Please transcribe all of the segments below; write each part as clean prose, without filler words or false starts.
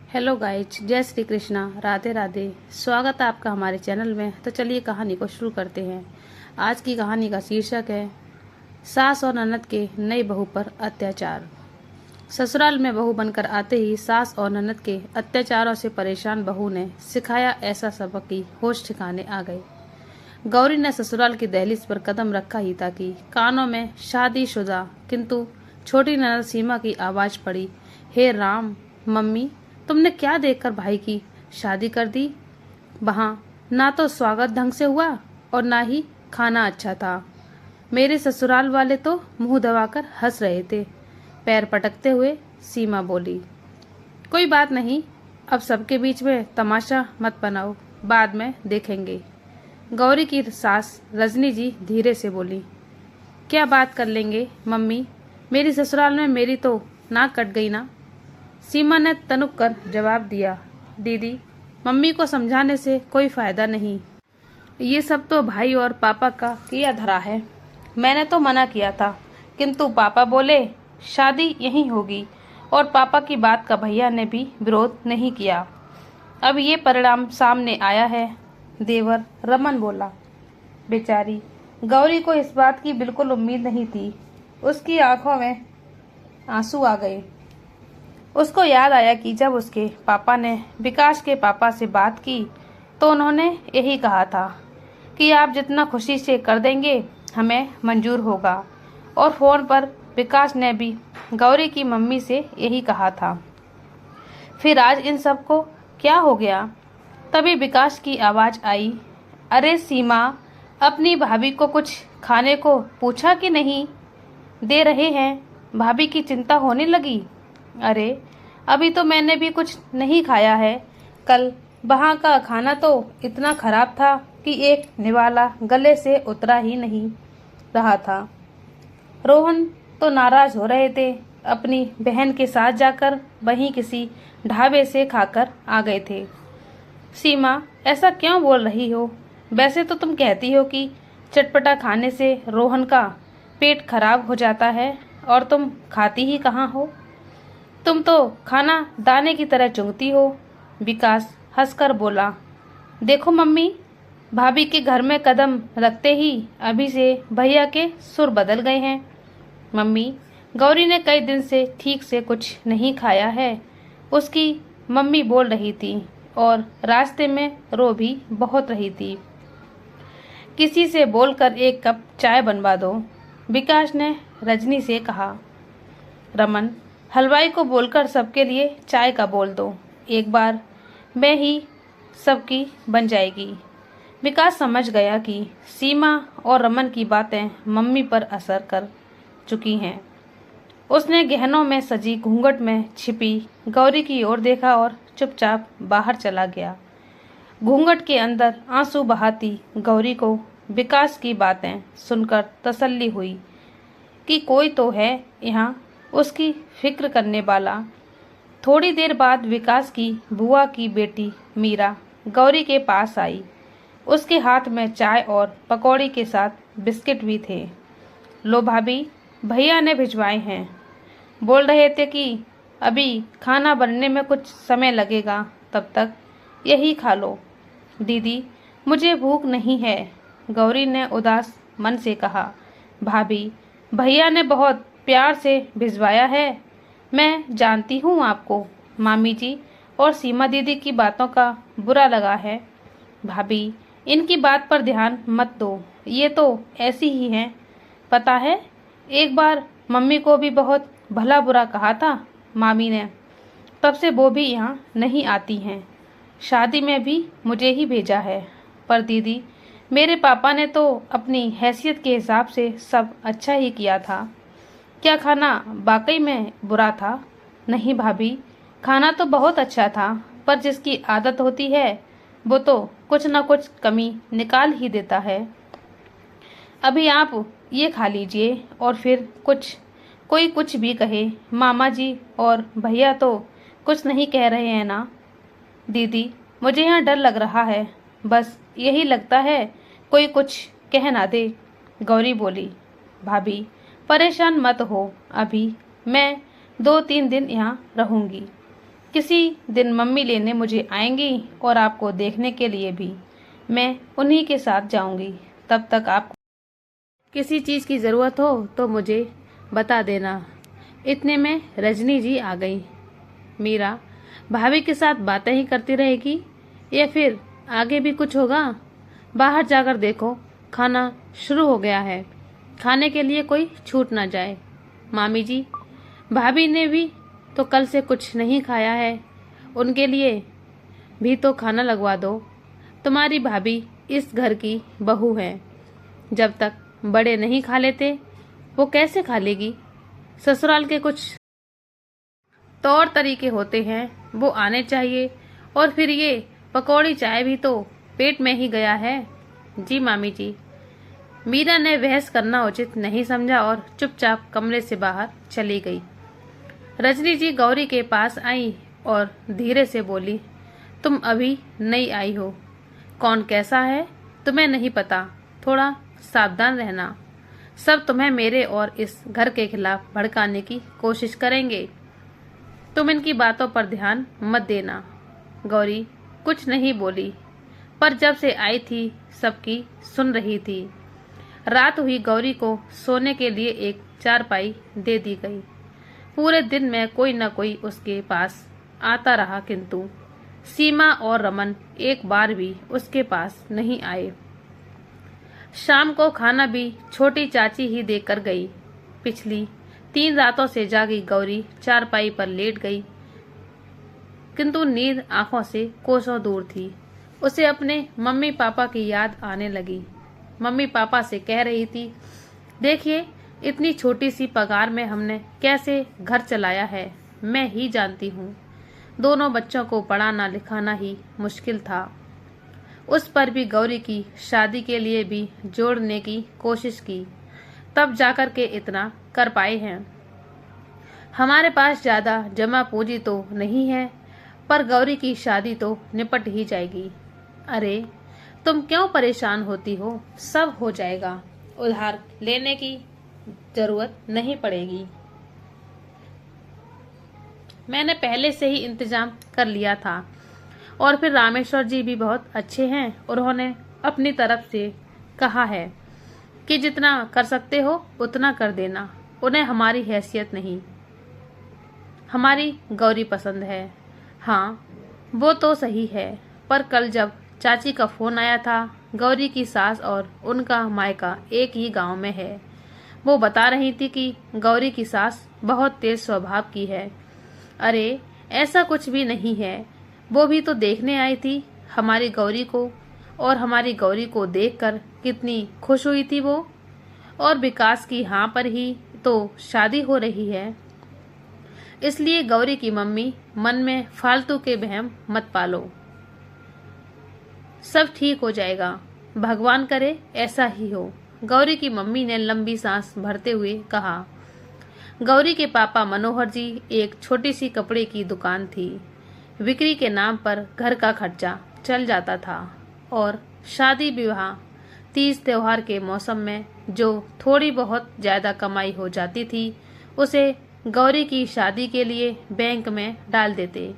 Hello guys, जय श्री कृष्णा, राधे राधे। स्वागत है आपका हमारे चैनल में। तो चलिए कहानी को शुरू करते हैं। आज की कहानी का शीर्षक है सास और ननद के नई बहू पर अत्याचार। ससुराल में बहू बनकर आते ही सास और ननद के अत्याचारों से परेशान बहू ने सिखाया ऐसा सबक कि होश ठिकाने आ गए। गौरी ने ससुराल की दहलीज पर कदम रखा ही था कि कानों में शादीशुदा किंतु छोटी ननद सीमा की आवाज पड़ी। हे राम, मम्मी तुमने क्या देखकर भाई की शादी कर दी? वहां ना तो स्वागत ढंग से हुआ और ना ही खाना अच्छा था। मेरे ससुराल वाले तो मुंह दबाकर हंस रहे थे। पैर पटकते हुए सीमा बोली, कोई बात नहीं, अब सबके बीच में तमाशा मत बनाओ, बाद में देखेंगे। गौरी की सास रजनी जी धीरे से बोली, क्या बात कर लेंगे मम्मी, मेरी ससुराल में मेरी तो नाक कट गई ना। सीमा ने तनुक कर जवाब दिया, दीदी मम्मी को समझाने से कोई फायदा नहीं। ये सब तो भाई और पापा का किया धरा है। मैंने तो मना किया था किंतु पापा बोले शादी यहीं होगी और पापा की बात का भैया ने भी विरोध नहीं किया। अब ये परिणाम सामने आया है। देवर रमन बोला। बेचारी गौरी को इस बात की बिल्कुल उम्मीद नहीं थी। उसकी आंखों में आंसू आ गए। उसको याद आया कि जब उसके पापा ने विकास के पापा से बात की तो उन्होंने यही कहा था कि आप जितना खुशी से कर देंगे हमें मंजूर होगा। और फोन पर विकास ने भी गौरी की मम्मी से यही कहा था। फिर आज इन सब को क्या हो गया? तभी विकास की आवाज आई, अरे सीमा, अपनी भाभी को कुछ खाने को पूछा कि नहीं? दे रहे हैं, भाभी की चिंता होने लगी। अरे अभी तो मैंने भी कुछ नहीं खाया है। कल वहाँ का खाना तो इतना खराब था कि एक निवाला गले से उतरा ही नहीं रहा था। रोहन तो नाराज हो रहे थे। अपनी बहन के साथ जाकर वहीं किसी ढाबे से खाकर आ गए थे। सीमा, ऐसा क्यों बोल रही हो? वैसे तो तुम कहती हो कि चटपटा खाने से रोहन का पेट खराब हो जाता है और तुम खाती ही कहाँ हो? तुम तो खाना दाने की तरह चुंगती हो। विकास हंसकर बोला, देखो मम्मी, भाभी के घर में कदम रखते ही अभी से भैया के सुर बदल गए हैं। मम्मी, गौरी ने कई दिन से ठीक से कुछ नहीं खाया है, उसकी मम्मी बोल रही थी और रास्ते में रो भी बहुत रही थी। किसी से बोलकर एक कप चाय बनवा दो, विकास ने रजनी से कहा। रमन, हलवाई को बोलकर सबके लिए चाय का बोल दो, एक बार में ही सबकी बन जाएगी। विकास समझ गया कि सीमा और रमन की बातें मम्मी पर असर कर चुकी हैं। उसने गहनों में सजी घूंघट में छिपी गौरी की ओर देखा और चुपचाप बाहर चला गया। घूंघट के अंदर आंसू बहाती गौरी को विकास की बातें सुनकर तसल्ली हुई कि कोई तो है यहाँ उसकी फिक्र करने वाला। थोड़ी देर बाद विकास की बुआ की बेटी मीरा गौरी के पास आई। उसके हाथ में चाय और पकौड़ी के साथ बिस्किट भी थे। लो भाभी, भैया ने भिजवाए हैं, बोल रहे थे कि अभी खाना बनने में कुछ समय लगेगा, तब तक यही खा लो। दीदी, मुझे भूख नहीं है, गौरी ने उदास मन से कहा। भाभी, भैया ने बहुत प्यार से भिजवाया है। मैं जानती हूँ आपको मामी जी और सीमा दीदी की बातों का बुरा लगा है। भाभी, इनकी बात पर ध्यान मत दो, ये तो ऐसी ही हैं। पता है, एक बार मम्मी को भी बहुत भला बुरा कहा था मामी ने, तब से वो भी यहाँ नहीं आती हैं। शादी में भी मुझे ही भेजा है। पर दीदी, मेरे पापा ने तो अपनी हैसियत के हिसाब से सब अच्छा ही किया था। क्या खाना वाकई में बुरा था? नहीं भाभी, खाना तो बहुत अच्छा था, पर जिसकी आदत होती है वो तो कुछ ना कुछ कमी निकाल ही देता है। अभी आप ये खा लीजिए और फिर कोई कुछ भी कहे, मामा जी और भैया तो कुछ नहीं कह रहे हैं ना? दीदी, मुझे यहाँ डर लग रहा है, बस यही लगता है कोई कुछ कह ना दे, गौरी बोली। भाभी, परेशान मत हो, अभी मैं 2-3 दिन यहाँ रहूंगी। किसी दिन मम्मी लेने मुझे आएंगी और आपको देखने के लिए भी मैं उन्हीं के साथ जाऊंगी। तब तक आपको किसी चीज़ की ज़रूरत हो तो मुझे बता देना। इतने में रजनी जी आ गई। मीरा भाभी के साथ बातें ही करती रहेगी या फिर आगे भी कुछ होगा? बाहर जाकर देखो, खाना शुरू हो गया है, खाने के लिए कोई छूट ना जाए। मामी जी, भाभी ने भी तो कल से कुछ नहीं खाया है, उनके लिए भी तो खाना लगवा दो। तुम्हारी भाभी इस घर की बहू है, जब तक बड़े नहीं खा लेते वो कैसे खा लेगी? ससुराल के कुछ तौर तरीके होते हैं, वो आने चाहिए। और फिर ये पकौड़ी चाय भी तो पेट में ही गया है। जी मामी जी। मीरा ने बहस करना उचित नहीं समझा और चुपचाप कमरे से बाहर चली गई। रजनी जी गौरी के पास आई और धीरे से बोली, तुम अभी नई आई हो, कौन कैसा है तुम्हें नहीं पता, थोड़ा सावधान रहना। सब तुम्हें मेरे और इस घर के खिलाफ भड़काने की कोशिश करेंगे, तुम इनकी बातों पर ध्यान मत देना। गौरी कुछ नहीं बोली, पर जब से आई थी सबकी सुन रही थी। रात हुई, गौरी को सोने के लिए एक चारपाई दे दी गई। पूरे दिन में कोई न कोई उसके पास आता रहा, किंतु सीमा और रमन एक बार भी उसके पास नहीं आए। शाम को खाना भी छोटी चाची ही देकर गई। पिछली 3 रातों से जागी गौरी चारपाई पर लेट गई, किंतु नींद आंखों से कोसों दूर थी। उसे अपने मम्मी पापा की याद आने लगी। मम्मी पापा से कह रही थी, देखिए इतनी छोटी सी पगार में हमने कैसे घर चलाया है, मैं ही जानती हूँ। दोनों बच्चों को पढ़ाना लिखाना ही मुश्किल था। उस पर भी गौरी की शादी के लिए भी जोड़ने की कोशिश की, तब जाकर के इतना कर पाए हैं। हमारे पास ज्यादा जमा पूंजी तो नहीं है, पर गौरी की शादी तो निपट ही जाएगी। अरे तुम क्यों परेशान होती हो, सब हो जाएगा, उधार लेने की जरूरत नहीं पड़ेगी। मैंने पहले से ही इंतजाम कर लिया था। और फिर रामेश्वर जी भी बहुत अच्छे हैं, उन्होंने अपनी तरफ से कहा है कि जितना कर सकते हो उतना कर देना। उन्हें हमारी हैसियत नहीं, हमारी गौरी पसंद है। हाँ वो तो सही है, पर कल जब चाची का फोन आया था, गौरी की सास और उनका मायका एक ही गांव में है। वो बता रही थी कि गौरी की सास बहुत तेज स्वभाव की है। अरे ऐसा कुछ भी नहीं है, वो भी तो देखने आई थी हमारी गौरी को, और हमारी गौरी को देखकर कितनी खुश हुई थी वो। और विकास की हाँ पर ही तो शादी हो रही है। इसलिए गौरी की मम्मी मन में फालतू के वहम मत पालो, सब ठीक हो जाएगा, भगवान करे ऐसा ही हो। गौरी की मम्मी ने लंबी सांस भरते हुए कहा। गौरी के पापा मनोहर जी एक छोटी सी कपड़े की दुकान थी। बिक्री के नाम पर घर का खर्चा चल जाता था और शादी विवाह तीज त्योहार के मौसम में जो थोड़ी बहुत ज्यादा कमाई हो जाती थी उसे गौरी की शादी के लिए बैंक में डाल देते।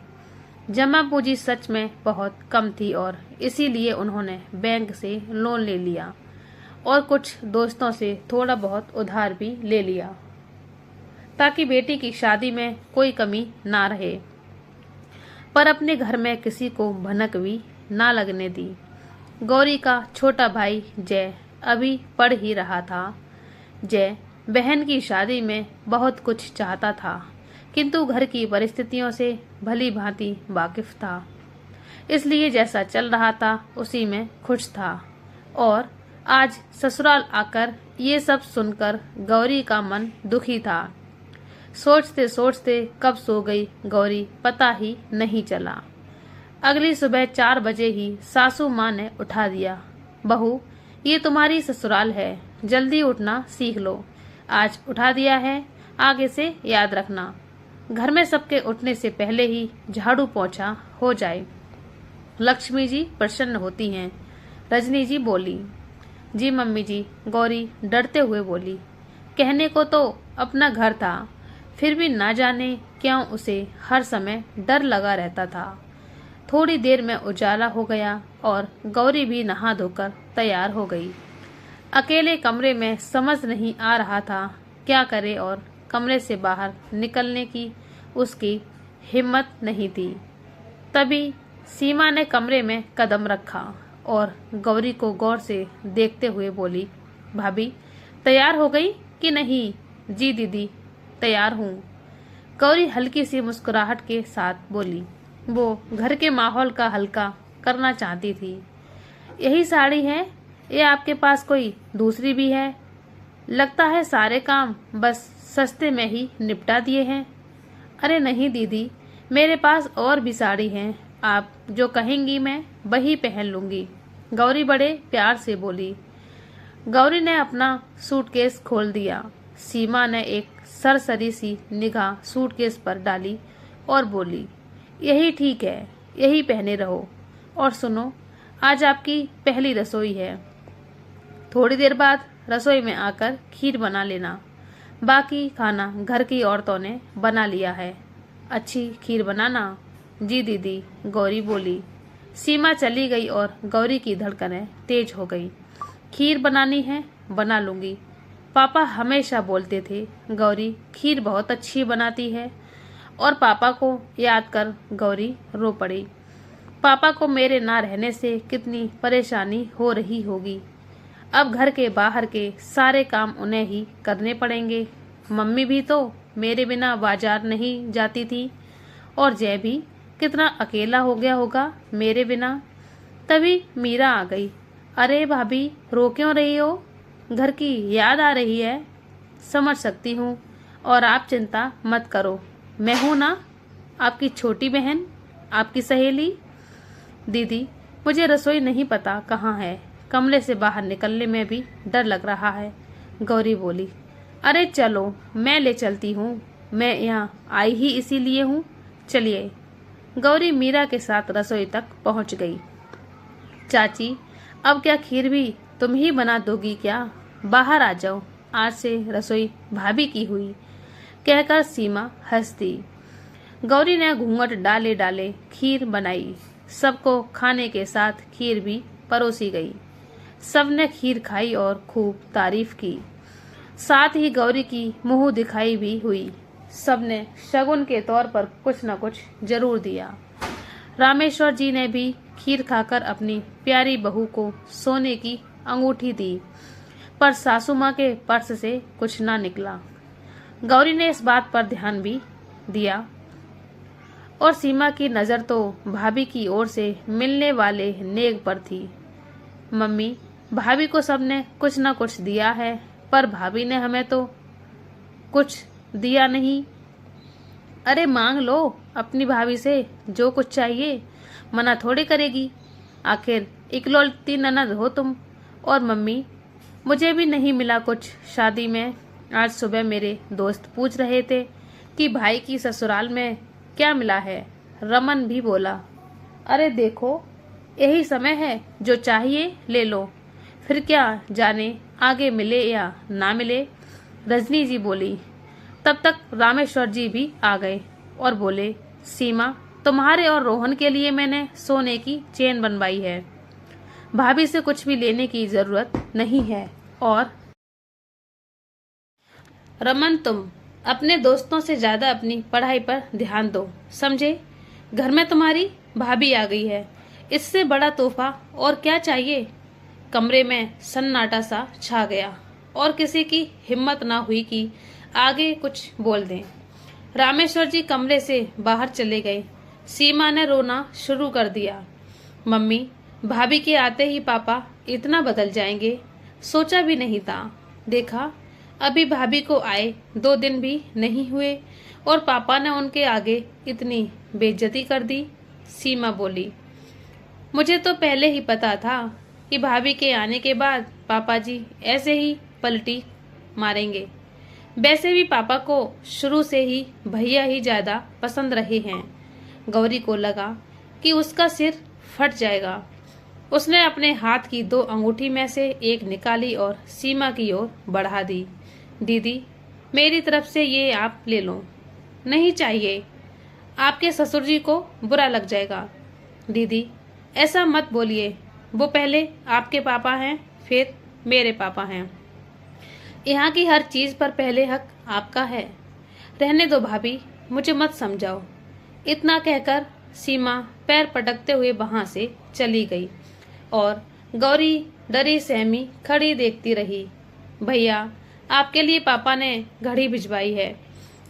जमा पूंजी सच में बहुत कम थी और इसीलिए उन्होंने बैंक से लोन ले लिया और कुछ दोस्तों से थोड़ा बहुत उधार भी ले लिया, ताकि बेटी की शादी में कोई कमी ना रहे, पर अपने घर में किसी को भनक भी ना लगने दी। गौरी का छोटा भाई जय अभी पढ़ ही रहा था। जय बहन की शादी में बहुत कुछ चाहता था, किंतु घर की परिस्थितियों से भली भांति वाकिफ था, इसलिए जैसा चल रहा था उसी में खुश था। और आज ससुराल आकर ये सब सुनकर गौरी का मन दुखी था। सोचते सोचते कब सो गई गौरी पता ही नहीं चला। अगली सुबह 4 बजे ही सासू माँ ने उठा दिया। बहू, ये तुम्हारी ससुराल है, जल्दी उठना सीख लो। आज उठा दिया है, आगे से याद रखना, घर में सबके उठने से पहले ही झाड़ू पोंछा हो जाए। लक्ष्मी जी प्रसन्न होती हैं, रजनी जी बोली। जी मम्मी जी, गौरी डरते हुए बोली। कहने को तो अपना घर था, फिर भी ना जाने क्यों उसे हर समय डर लगा रहता था। थोड़ी देर में उजाला हो गया और गौरी भी नहा धोकर तैयार हो गई। अकेले कमरे में समझ नहीं आ रहा था क्या करे और कमरे से बाहर निकलने की उसकी हिम्मत नहीं थी। तभी सीमा ने कमरे में कदम रखा और गौरी को गौर से देखते हुए बोली, भाभी तैयार हो गई कि नहीं? जी दीदी तैयार हूँ। गौरी हल्की सी मुस्कुराहट के साथ बोली। वो घर के माहौल का हल्का करना चाहती थी। यही साड़ी है या आपके पास कोई दूसरी भी है? लगता है सारे काम बस सस्ते में ही निपटा दिए हैं। अरे नहीं दीदी, मेरे पास और भी साड़ी हैं, आप जो कहेंगी मैं वही पहन लूंगी, गौरी बड़े प्यार से बोली। गौरी ने अपना सूटकेस खोल दिया। सीमा ने एक सरसरी सी निगाह सूटकेस पर डाली और बोली, यही ठीक है, यही पहने रहो। और सुनो, आज आपकी पहली रसोई है। थोड़ी देर बाद रसोई में आकर खीर बना लेना, बाकी खाना घर की औरतों ने बना लिया है। अच्छी खीर बनाना। जी दीदी, गौरी बोली। सीमा चली गई और गौरी की धड़कनें तेज हो गई। खीर बनानी है, बना लूंगी। पापा हमेशा बोलते थे गौरी खीर बहुत अच्छी बनाती है। और पापा को याद कर गौरी रो पड़ी। पापा को मेरे ना रहने से कितनी परेशानी हो रही होगी। अब घर के बाहर के सारे काम उन्हें ही करने पड़ेंगे। मम्मी भी तो मेरे बिना बाजार नहीं जाती थी और जय भी कितना अकेला हो गया होगा मेरे बिना। तभी मीरा आ गई। अरे भाभी रो क्यों रही हो? घर की याद आ रही है? समझ सकती हूँ, और आप चिंता मत करो, मैं हूँ ना, आपकी छोटी बहन, आपकी सहेली। दीदी मुझे रसोई नहीं पता कहाँ है, कमरे से बाहर निकलने में भी डर लग रहा है, गौरी बोली। अरे चलो मैं ले चलती हूँ, मैं यहाँ आई ही इसीलिए हूँ, चलिए। गौरी मीरा के साथ रसोई तक पहुँच गई। चाची अब क्या खीर भी तुम ही बना दोगी क्या? बाहर आ जाओ, आज से रसोई भाभी की हुई, कहकर सीमा हंस दी। गौरी ने घूंघट डाले डाले खीर बनाई। सबको खाने के साथ खीर भी परोसी गई। सबने खीर खाई और खूब तारीफ की। साथ ही गौरी की मुंह दिखाई भी हुई। सबने शगुन के तौर पर कुछ न कुछ जरूर दिया। रामेश्वर जी ने भी खीर खाकर अपनी प्यारी बहू को सोने की अंगूठी दी, पर सासू माँ के पर्स से कुछ ना निकला। गौरी ने इस बात पर ध्यान भी दिया और सीमा की नजर तो भाभी की ओर से मिलने वाले नेक पर थी। मम्मी भाभी को सबने कुछ न कुछ दिया है, पर भाभी ने हमें तो कुछ दिया नहीं। अरे मांग लो अपनी भाभी से जो कुछ चाहिए, मना थोड़ी करेगी, आखिर इकलौती ननद हो तुम। और मम्मी मुझे भी नहीं मिला कुछ शादी में। आज सुबह मेरे दोस्त पूछ रहे थे कि भाई की ससुराल में क्या मिला है। रमन भी बोला। अरे देखो यही समय है, जो चाहिए ले लो, फिर क्या जाने आगे मिले या ना मिले, रजनी जी बोली। तब तक रामेश्वर जी भी आ गए और बोले, सीमा तुम्हारे और रोहन के लिए मैंने सोने की चेन बनवाई है, भाभी से कुछ भी लेने की जरूरत नहीं है। और रमन तुम अपने दोस्तों से ज्यादा अपनी पढ़ाई पर ध्यान दो, समझे? घर में तुम्हारी भाभी आ गई है, इससे बड़ा तोहफा और क्या चाहिए? कमरे में सन्नाटा सा छा गया और किसी की हिम्मत ना हुई कि आगे कुछ बोल दें। रामेश्वर जी कमरे से बाहर चले गए। सीमा ने रोना शुरू कर दिया। मम्मी भाभी के आते ही पापा इतना बदल जाएंगे, सोचा भी नहीं था। देखा अभी भाभी को आए 2 दिन भी नहीं हुए और पापा ने उनके आगे इतनी बेइज्जती कर दी। सीमा बोली, मुझे तो पहले ही पता था कि भाभी के आने के बाद पापा जी ऐसे ही पलटी मारेंगे। वैसे भी पापा को शुरू से ही भैया ही ज्यादा पसंद रहे हैं। गौरी को लगा कि उसका सिर फट जाएगा। उसने अपने हाथ की 2 अंगूठी में से एक निकाली और सीमा की ओर बढ़ा दी। दीदी मेरी तरफ से ये आप ले लो। नहीं चाहिए, आपके ससुर जी को बुरा लग जाएगा। दीदी ऐसा मत बोलिए, वो पहले आपके पापा हैं, फिर मेरे पापा हैं। यहाँ की हर चीज पर पहले हक आपका है। रहने दो भाभी, मुझे मत समझाओ। इतना कहकर सीमा पैर पटकते हुए वहां से चली गई और गौरी डरी सहमी खड़ी देखती रही। भैया, आपके लिए पापा ने घड़ी भिजवाई है,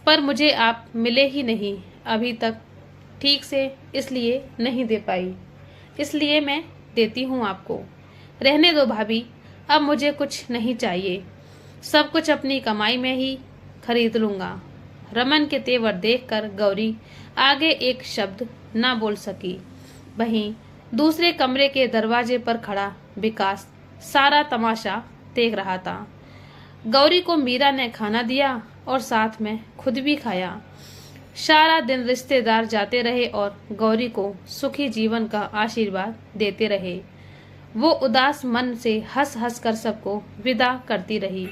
पर मुझे आप मिले ही नहीं अभी तक ठीक से, इसलिए नहीं दे पाई। इसलिए मैं देती हूँ आपको। रहने दो भाभी, अब मुझे कुछ नहीं चाहिए। सब कुछ अपनी कमाई में ही खरीद लूंगा। रमन के तेवर देखकर गौरी आगे एक शब्द ना बोल सकी। वहीं दूसरे कमरे के दरवाजे पर खड़ा विकास सारा तमाशा देख रहा था। गौरी को मीरा ने खाना दिया और साथ में खुद भी खाया। सारा दिन रिश्तेदार जाते रहे और गौरी को सुखी जीवन का आशीर्वाद देते रहे। वो उदास मन से हंस हंस कर सबको विदा करती रही।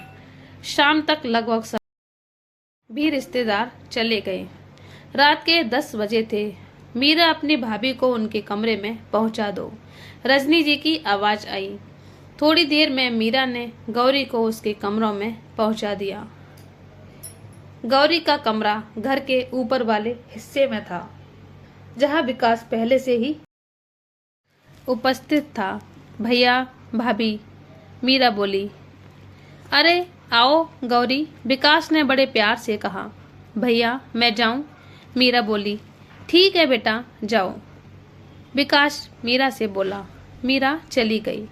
शाम तक लगभग सब भी रिश्तेदार चले गए। रात के 10 बजे थे। मीरा अपनी भाभी को उनके कमरे में पहुंचा दो, रजनी जी की आवाज आई। थोड़ी देर में मीरा ने गौरी को उसके कमरों में पहुंचा दिया। गौरी का कमरा घर के ऊपर वाले हिस्से में था, जहां विकास पहले से ही उपस्थित था। भैया भाभी, मीरा बोली। अरे आओ गौरी, विकास ने बड़े प्यार से कहा। भैया मैं जाऊं? मीरा बोली। ठीक है बेटा, जाओ, विकास मीरा से बोला। मीरा चली गई।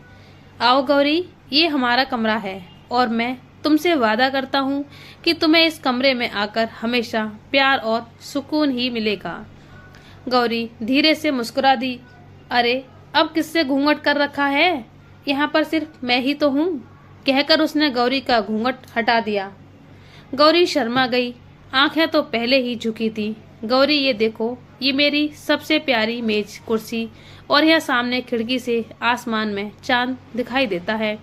आओ गौरी, ये हमारा कमरा है और मैं तुमसे वादा करता हूँ कि तुम्हें इस कमरे में आकर हमेशा प्यार और सुकून ही मिलेगा। गौरी धीरे से मुस्कुरा दी। अरे अब किससे घूंघट कर रखा है? यहाँ पर सिर्फ मैं ही तो हूँ, कहकर उसने गौरी का घूंघट हटा दिया। गौरी शर्मा गई। आंखें तो पहले ही झुकी थी। गौरी ये देखो, ये मेरी सबसे प्यारी मेज कुर्सी और यह सामने खिड़की से आसमान में चांद दिखाई देता है।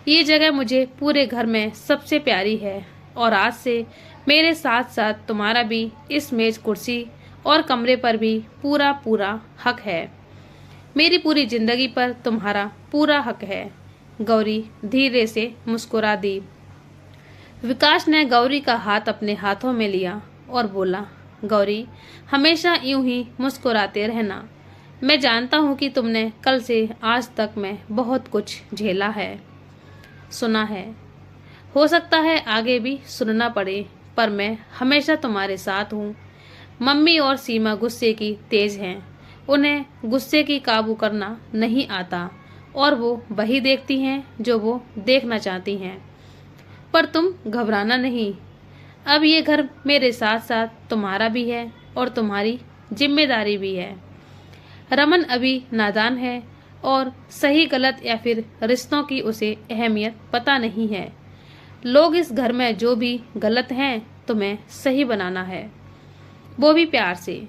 ये जगह मुझे पूरे घर में सबसे प्यारी है और आज से मेरे साथ साथ तुम्हारा भी इस मेज कुर्सी और कमरे पर भी पूरा पूरा हक है। मेरी पूरी जिंदगी पर तुम्हारा पूरा हक है। गौरी धीरे से मुस्कुरा दी। विकास ने गौरी का हाथ अपने हाथों में लिया और बोला, गौरी हमेशा यूं ही मुस्कुराते रहना। मैं जानता हूं कि तुमने कल से आज तक में बहुत कुछ झेला है, सुना है। हो सकता है आगे भी सुनना पड़े, पर मैं हमेशा तुम्हारे साथ हूँ। मम्मी और सीमा गुस्से की तेज हैं। उन्हें गुस्से की काबू करना नहीं आता और वो वही देखती हैं जो वो देखना चाहती हैं। पर तुम घबराना नहीं। अब ये घर मेरे साथ साथ तुम्हारा भी है और तुम्हारी जिम्मेदारी भी है। रमन अभी नादान है और सही गलत या फिर रिश्तों की उसे अहमियत पता नहीं है। लोग इस घर में जो भी गलत हैं तुम्हें सही बनाना है, वो भी प्यार से।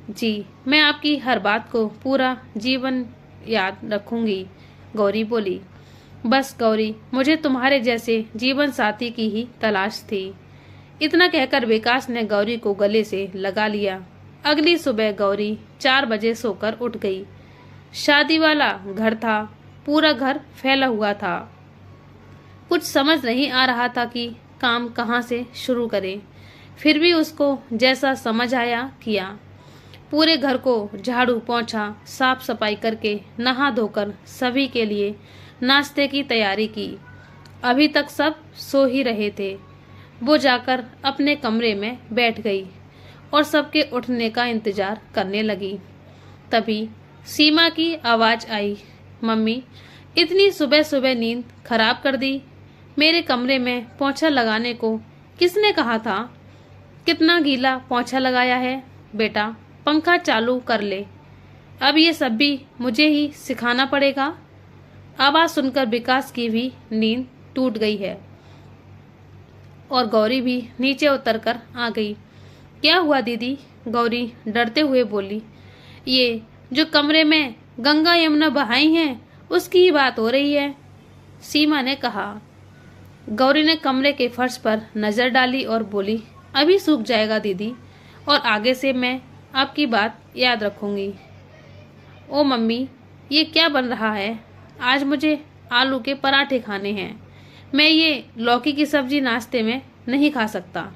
जी, मैं आपकी हर बात को पूरा जीवन याद रखूंगी, गौरी बोली। बस गौरी, मुझे तुम्हारे जैसे जीवन साथी की ही तलाश थी। इतना कहकर विकास ने गौरी को गले से लगा लिया। अगली सुबह गौरी 4 बजे सोकर उठ गई। शादी वाला घर था, पूरा घर फैला हुआ था। कुछ समझ नहीं आ रहा था कि काम कहाँ से शुरू करे। फिर भी उसको जैसा समझ आया किया। पूरे घर को झाड़ू पोंछा साफ सफाई करके नहा धोकर सभी के लिए नाश्ते की तैयारी की। अभी तक सब सो ही रहे थे। वो जाकर अपने कमरे में बैठ गई और सबके उठने का इंतजार करने लगी। तभी सीमा की आवाज आई, मम्मी इतनी सुबह सुबह नींद खराब कर दी। मेरे कमरे में पोंछा लगाने को किसने कहा था? कितना गीला पोंछा लगाया है। बेटा पंखा चालू कर ले। अब ये सब भी मुझे ही सिखाना पड़ेगा। आवाज सुनकर विकास की भी नींद टूट गई है और गौरी भी नीचे उतरकर आ गई। क्या हुआ दीदी? गौरी डरते हुए बोली। ये जो कमरे में गंगा यमुना बहाई हैं उसकी ही बात हो रही है, सीमा ने कहा। गौरी ने कमरे के फर्श पर नजर डाली और बोली, अभी सूख जाएगा दीदी, और आगे से मैं आपकी बात याद रखूंगी। ओ मम्मी, ये क्या बन रहा है? आज मुझे आलू के पराठे खाने हैं। मैं ये लौकी की सब्जी नाश्ते में नहीं खा सकता।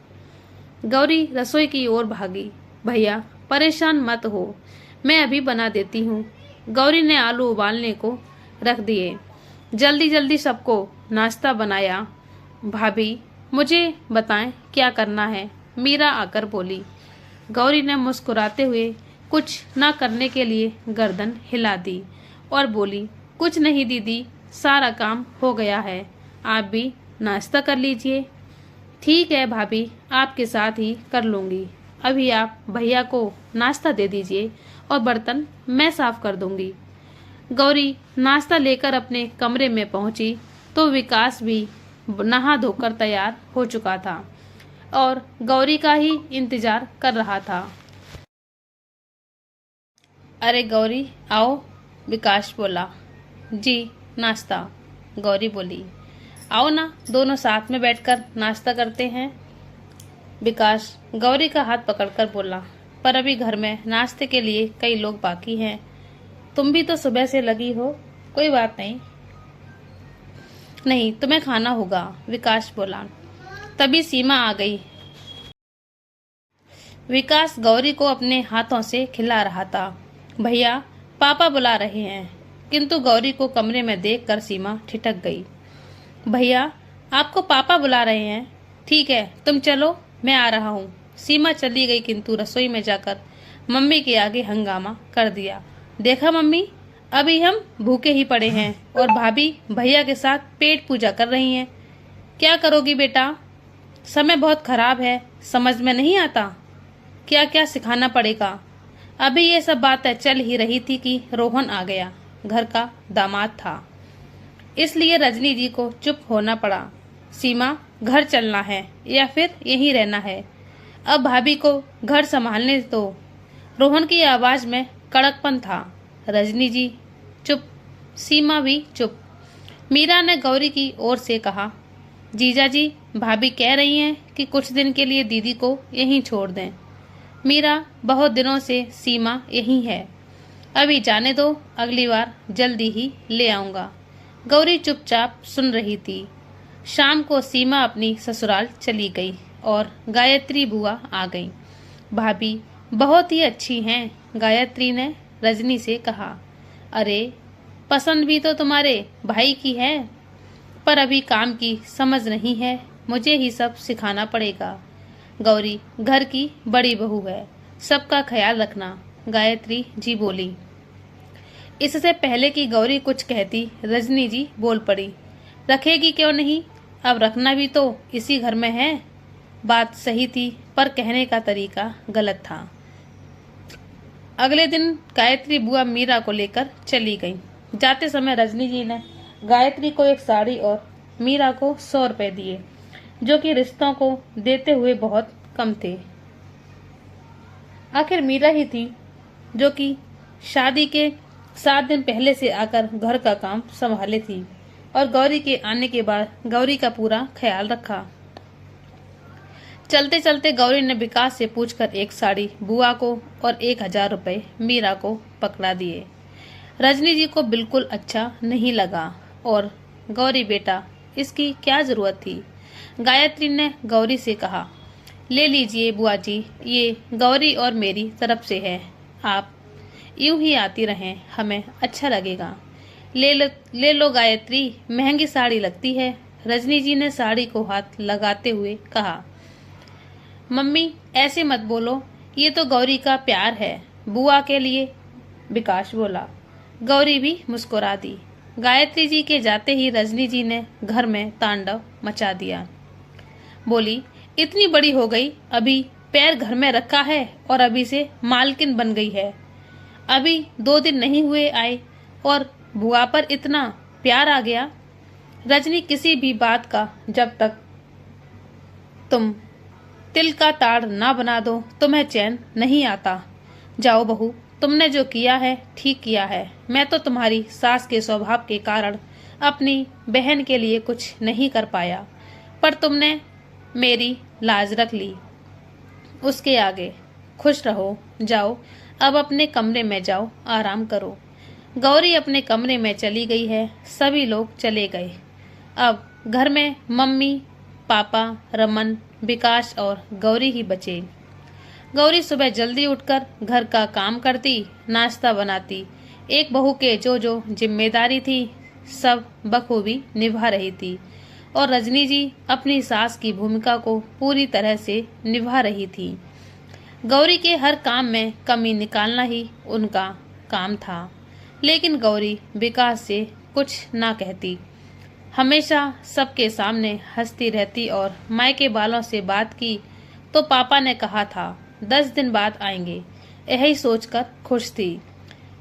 गौरी रसोई की ओर भागी। भैया परेशान मत हो, मैं अभी बना देती हूँ। गौरी ने आलू उबालने को रख दिए। जल्दी जल्दी सबको नाश्ता बनाया। भाभी मुझे बताएं क्या करना है, मीरा आकर बोली। गौरी ने मुस्कुराते हुए कुछ न करने के लिए गर्दन हिला दी और बोली, कुछ नहीं दीदी, सारा काम हो गया है, आप भी नाश्ता कर लीजिए। ठीक है भाभी, आपके साथ ही कर लूँगी। अभी आप भैया को नाश्ता दे दीजिए और बर्तन मैं साफ कर दूंगी। गौरी नाश्ता लेकर अपने कमरे में पहुंची तो विकास भी नहा धोकर तैयार हो चुका था और गौरी का ही इंतजार कर रहा था। अरे गौरी आओ, विकास बोला। जी नाश्ता, गौरी बोली। आओ ना, दोनों साथ में बैठकर नाश्ता करते हैं। विकास गौरी का हाथ पकड़कर बोला, पर अभी घर में नाश्ते के लिए कई लोग बाकी हैं। तुम भी तो सुबह से लगी हो, कोई बात नहीं। नहीं, तुम्हें खाना होगा, विकास बोला। तभी सीमा आ गई। विकास गौरी को अपने हाथों से खिला रहा था। भैया पापा बुला रहे हैं, किंतु गौरी को कमरे में देखकर सीमा ठिठक गई। भैया आपको पापा बुला रहे हैं? ठीक है, तुम चलो, मैं आ रहा हूँ। सीमा चली गई, किंतु रसोई में जाकर मम्मी के आगे हंगामा कर दिया। देखा मम्मी, अभी हम भूखे ही पड़े हैं और भाभी भैया के साथ पेट पूजा कर रही हैं। क्या करोगी बेटा? समय बहुत खराब है, समझ में नहीं आता क्या क्या सिखाना पड़ेगा। अभी ये सब बातें चल ही रही थी कि रोहन आ गया। घर का दामाद था, इसलिए रजनी जी को चुप होना पड़ा। सीमा, घर चलना है या फिर यहीं रहना है? अब भाभी को घर संभालने दो। रोहन की आवाज में कड़कपन था। रजनी जी चुप, सीमा भी चुप। मीरा ने गौरी की ओर से कहा, जीजा जी, भाभी कह रही हैं कि कुछ दिन के लिए दीदी को यहीं छोड़ दें। मीरा, बहुत दिनों से सीमा यहीं है, अभी जाने दो, अगली बार जल्दी ही ले आऊंगा। गौरी चुपचाप सुन रही थी। शाम को सीमा अपनी ससुराल चली गई और गायत्री बुआ आ गई। भाभी बहुत ही अच्छी हैं, गायत्री ने रजनी से कहा। अरे, पसंद भी तो तुम्हारे भाई की है, पर अभी काम की समझ नहीं है, मुझे ही सब सिखाना पड़ेगा। गौरी घर की बड़ी बहू है, सबका ख्याल रखना, गायत्री जी बोली। इससे पहले कि गौरी कुछ कहती, रजनी जी बोल पड़ी। रखेगी क्यों नहीं, अब रखना भी तो इसी घर में है। बात सही थी, पर कहने का तरीका गलत था। अगले दिन गायत्री बुआ मीरा को लेकर चली गई। जाते समय रजनी जी ने गायत्री को एक साड़ी और मीरा को 100 रुपए दिए, जो कि रिश्तों को देते हुए बहुत कम थे। आखिर मीरा ही थी जो कि शादी के 7 दिन पहले से आकर घर का काम संभाले थी और गौरी के आने के बाद गौरी का पूरा ख्याल रखा। चलते चलते गौरी ने विकास से पूछकर एक साड़ी बुआ को और 1000 रुपए मीरा को पकड़ा दिए। रजनी जी को बिल्कुल अच्छा नहीं लगा और गौरी बेटा, इसकी क्या जरूरत थी? गायत्री ने गौरी से कहा, ले लीजिए बुआ जी, ये गौरी और मेरी तरफ से है, आप यूं ही आती रहें, हमें अच्छा लगेगा। ले लो गायत्री, महंगी साड़ी लगती है। रजनी जी ने साड़ी को हाथ लगाते हुए कहा। मम्मी ऐसे मत बोलो, ये तो गौरी का प्यार है, बुआ के लिए, विकास बोला। गौरी भी मुस्कुरा दी। गायत्री जी के जाते ही रजनी जी ने घर में तांडव मचा दिया। बोली, इतनी बड़ी हो गई, अभी पैर घर में रखा है और अभी से मालकिन बन गई है। अभी 2 दिन नहीं हुए आए और बुआ पर इतना प्यार आ गया। रजनी, किसी भी बात का जब तक तुम तिल का ताड़ ना बना दो, तुम्हें चैन नहीं आता। जाओ बहू, तुमने जो किया है ठीक किया है। मैं तो तुम्हारी सास के स्वभाव के कारण अपनी बहन के लिए कुछ नहीं कर पाया, पर तुमने मेरी लाज रख ली। उसके आगे खुश रहो, जाओ अब अपने कमरे में जाओ, आराम करो। गौरी अपने कमरे में चली गई है। सभी लोग चले गए। अब घर में मम्मी, पापा, रमन, विकास और गौरी ही बचे। गौरी सुबह जल्दी उठकर घर का काम करती, नाश्ता बनाती। एक बहू के जो जो जिम्मेदारी थी सब बखूबी निभा रही थी और रजनी जी अपनी सास की भूमिका को पूरी तरह से निभा रही थी। गौरी के हर काम में कमी निकालना ही उनका काम था, लेकिन गौरी विकास से कुछ ना कहती। हमेशा सबके सामने हंसती रहती और मायके वालों से बात की तो पापा ने कहा था 10 दिन बाद आएंगे, यही सोचकर खुश थी।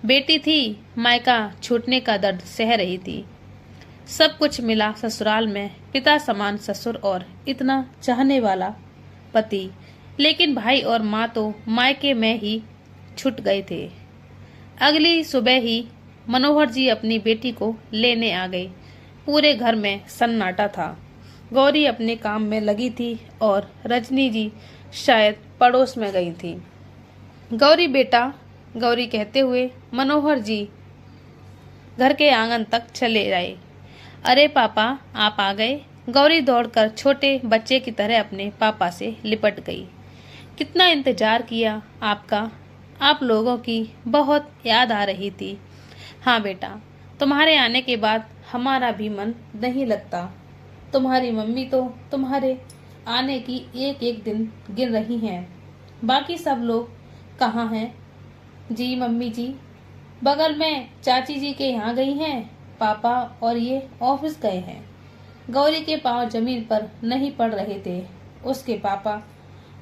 बेटी थी, मायका छूटने का दर्द सह रही थी। सब कुछ मिला ससुराल में, पिता समान ससुर और इतना चाहने वाला पति, लेकिन भाई और माँ तो मायके में ही छूट गए थे। अगली सुबह ही मनोहर जी अपनी बेटी को लेने आ गए। पूरे घर में सन्नाटा था। गौरी अपने काम में लगी थी और रजनी जी शायद पड़ोस में गई थी। गौरी बेटा, गौरी कहते हुए मनोहर जी घर के आंगन तक चले आए। अरे पापा, आप आ गए। गौरी दौड़कर छोटे बच्चे की तरह अपने पापा से लिपट गई। कितना इंतजार किया आपका, आप लोगों की बहुत याद आ रही थी। हाँ बेटा, तुम्हारे आने के बाद हमारा भी मन नहीं लगता। तुम्हारी मम्मी तो तुम्हारे आने की एक एक दिन गिन रही हैं। बाकी सब लोग कहाँ हैं? जी मम्मी जी बगल में चाची जी के यहाँ गई हैं। पापा और ये ऑफिस गए हैं। गौरी के पांव जमीन पर नहीं पड़ रहे थे। उसके पापा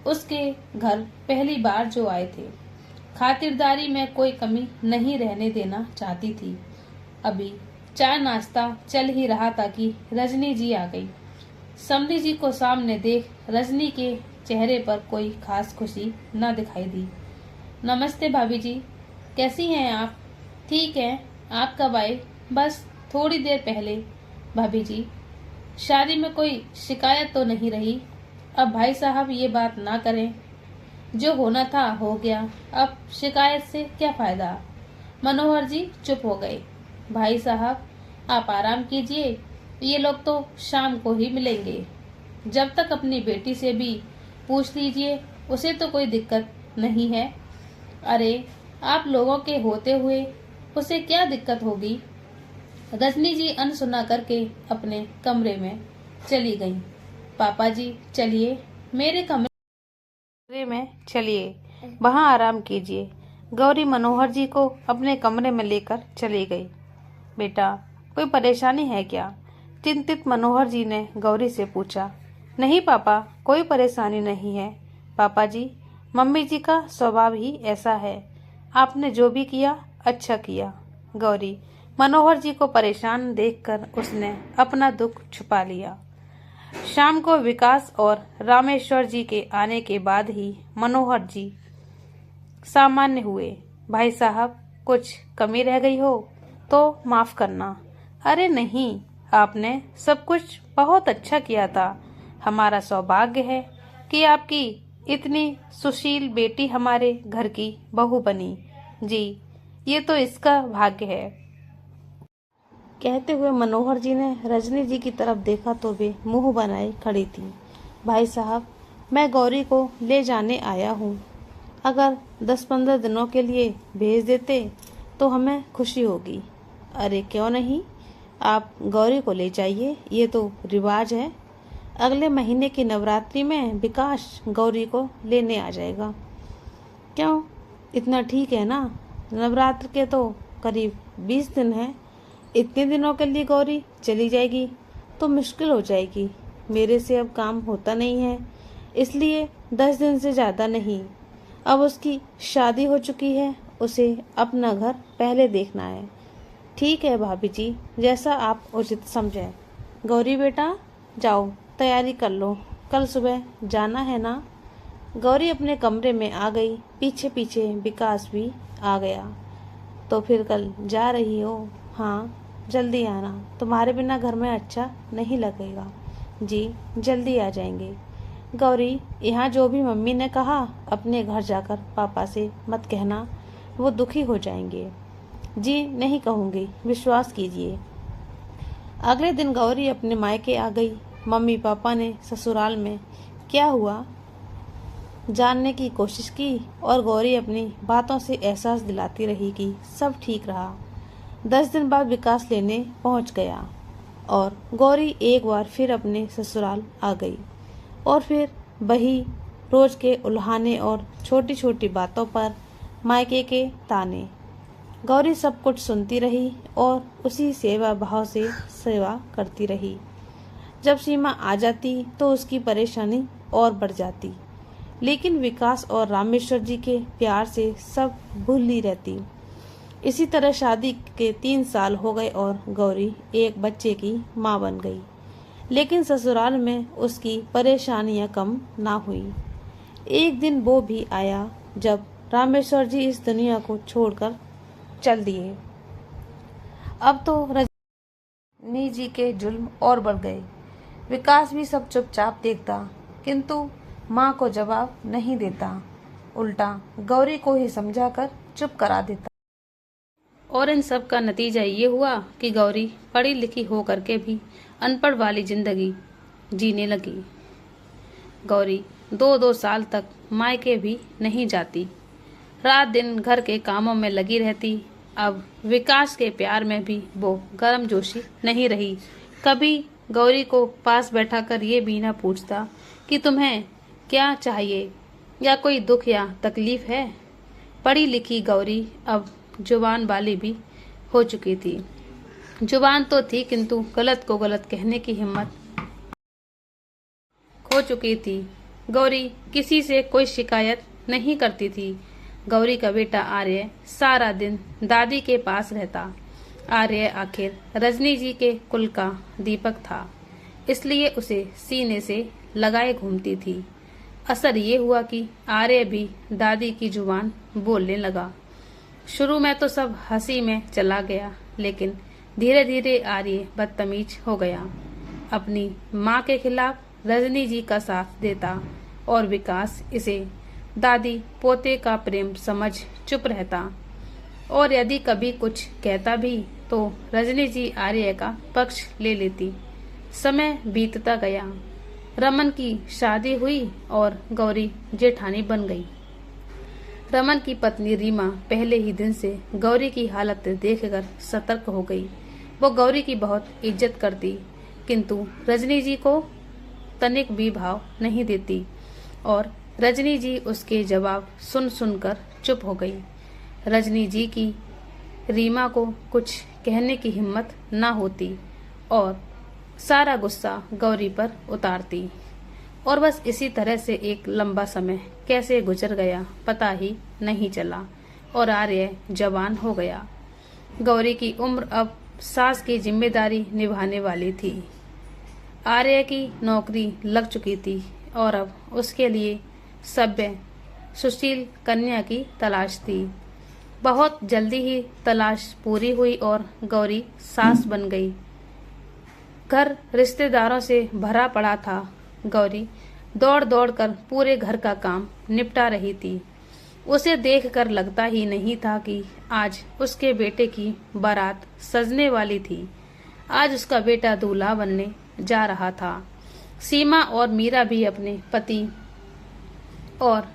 उसके घर पहली बार जो आए थे। खातिरदारी में कोई कमी नहीं रहने देना चाहती थी। अभी चाय नाश्ता चल ही रहा था कि रजनी जी आ गई। समधी जी को सामने देख रजनी के चेहरे पर कोई खास खुशी न दिखाई दी। नमस्ते भाभी जी, कैसी हैं आप? ठीक है, आप कब आए? बस थोड़ी देर पहले। भाभी जी, शादी में कोई शिकायत तो नहीं रही? अब भाई साहब ये बात ना करें, जो होना था हो गया, अब शिकायत से क्या फायदा। मनोहर जी चुप हो गए। भाई साहब आप आराम कीजिए, ये लोग तो शाम को ही मिलेंगे। जब तक अपनी बेटी से भी पूछ लीजिए, उसे तो कोई दिक्कत नहीं है। अरे आप लोगों के होते हुए उसे क्या दिक्कत होगी। रजनी जी अनसुना करके अपने कमरे में चली गईं। पापा जी चलिए मेरे कमरे में चलिए, वहाँ आराम कीजिए। गौरी मनोहर जी को अपने कमरे में लेकर चली गई। बेटा कोई परेशानी है क्या? चिंतित मनोहर जी ने गौरी से पूछा। नहीं पापा, कोई परेशानी नहीं है। पापा जी, मम्मी जी का स्वभाव ही ऐसा है। आपने जो भी किया अच्छा किया। गौरी मनोहर जी को परेशान देखकर उसने अपना दुख छुपा लिया। शाम को विकास और रामेश्वर जी के आने के बाद ही मनोहर जी सामान्य हुए। भाई साहब कुछ कमी रह गई हो तो माफ करना। अरे नहीं, आपने सब कुछ बहुत अच्छा किया था। हमारा सौभाग्य है कि आपकी इतनी सुशील बेटी हमारे घर की बहू बनी। जी, ये तो इसका भाग्य है। कहते हुए मनोहर जी ने रजनी जी की तरफ देखा तो वे मुंह बनाए खड़ी थी। भाई साहब, मैं गौरी को ले जाने आया हूँ। अगर 10-15 दिनों के लिए भेज देते तो हमें खुशी होगी। अरे क्यों नहीं, आप गौरी को ले जाइए, ये तो रिवाज है। अगले महीने की नवरात्रि में विकास गौरी को लेने आ जाएगा। क्यों, इतना ठीक है ना? नवरात्र के तो करीब 20 दिन हैं। इतने दिनों के लिए गौरी चली जाएगी तो मुश्किल हो जाएगी। मेरे से अब काम होता नहीं है, इसलिए 10 दिन से ज़्यादा नहीं। अब उसकी शादी हो चुकी है, उसे अपना घर पहले देखना है। ठीक है भाभी जी, जैसा आप उचित समझें। गौरी बेटा जाओ, तैयारी कर लो, कल सुबह जाना है ना। गौरी अपने कमरे में आ गई। पीछे पीछे विकास भी आ गया। तो फिर कल जा रही हो? हाँ, जल्दी आना, तुम्हारे बिना घर में अच्छा नहीं लगेगा। जी जल्दी आ जाएंगे। गौरी, यहाँ जो भी मम्मी ने कहा अपने घर जाकर पापा से मत कहना, वो दुखी हो जाएंगे। जी नहीं कहूँगी, विश्वास कीजिए। अगले दिन गौरी अपने मायके आ गई। मम्मी पापा ने ससुराल में क्या हुआ जानने की कोशिश की और गौरी अपनी बातों से एहसास दिलाती रही कि सब ठीक रहा। 10 दिन बाद विकास लेने पहुंच गया और गौरी एक बार फिर अपने ससुराल आ गई। और फिर वही रोज के उल्हाने और छोटी छोटी बातों पर मायके के ताने। गौरी सब कुछ सुनती रही और उसी सेवा भाव से सेवा करती रही। जब सीमा आ जाती तो उसकी परेशानी और बढ़ जाती, लेकिन विकास और रामेश्वर जी के प्यार से सब भूली रहती। इसी तरह शादी के 3 साल हो गए और गौरी एक बच्चे की माँ बन गई। लेकिन ससुराल में उसकी परेशानियां कम ना हुई। एक दिन वो भी आया जब रामेश्वर जी इस दुनिया को छोड़कर चल दिए। अब तो रजनी जी के जुल्म और बढ़ गए। विकास भी सब चुपचाप देखता, किंतु माँ को जवाब नहीं देता, उल्टा गौरी को ही समझाकर चुप करा देता। और इन सब का नतीजा ये हुआ कि गौरी पढ़ी लिखी हो करके भी अनपढ़ वाली जिंदगी जीने लगी। गौरी 2-2 साल तक मायके भी नहीं जाती, रात दिन घर के कामों में लगी रहती। अब विकास के प्यार में भी वो गर्मजोशी नहीं रही। कभी गौरी को पास बैठाकर ये भी न पूछता कि तुम्हें क्या चाहिए या कोई दुख या तकलीफ है। पढ़ी लिखी गौरी अब जुबान वाली भी हो चुकी थी। जुबान तो थी, किंतु गलत को गलत कहने की हिम्मत खो चुकी थी। गौरी किसी से कोई शिकायत नहीं करती थी। गौरी का बेटा आर्य सारा दिन दादी के पास रहता। आर्य आखिर रजनी जी के कुल का दीपक था, इसलिए उसे सीने से लगाए घूमती थी। असर ये हुआ कि आर्य भी दादी की जुबान बोलने लगा। शुरू में तो सब हंसी में चला गया, लेकिन धीरे धीरे आर्य बदतमीज हो गया। अपनी माँ के खिलाफ रजनी जी का साथ देता और विकास इसे दादी पोते का प्रेम समझ चुप रहता। और यदि कभी कुछ कहता भी तो रजनी जी आर्य का पक्ष ले लेती। समय बीतता गया। रमन की शादी हुई और गौरी जेठानी बन गई। रमन की पत्नी रीमा पहले ही दिन से गौरी की हालत देखकर सतर्क हो गई। वो गौरी की बहुत इज्जत करती, किंतु रजनी जी को तनिक भी भाव नहीं देती और रजनी जी उसके जवाब सुन सुनकर चुप हो गई। रजनी जी की रीमा को कुछ कहने की हिम्मत न होती और सारा गुस्सा गौरी पर उतारती। और बस इसी तरह से एक लंबा समय कैसे गुजर गया पता ही नहीं चला और आर्य जवान हो गया। गौरी की उम्र अब सास की जिम्मेदारी निभाने वाली थी। आर्य की नौकरी लग चुकी थी और अब उसके लिए सभ्य सुशील कन्या की तलाश थी। बहुत जल्दी ही तलाश पूरी हुई और गौरी सास बन गई। घर रिश्तेदारों से भरा पड़ा था। गौरी दौड़ दौड़ कर पूरे घर का काम निपटा रही थी। उसे देखकर लगता ही नहीं था कि आज उसके बेटे की बारात सजने वाली थी। आज उसका बेटा दूल्हा बनने जा रहा था। सीमा और मीरा भी अपने पति और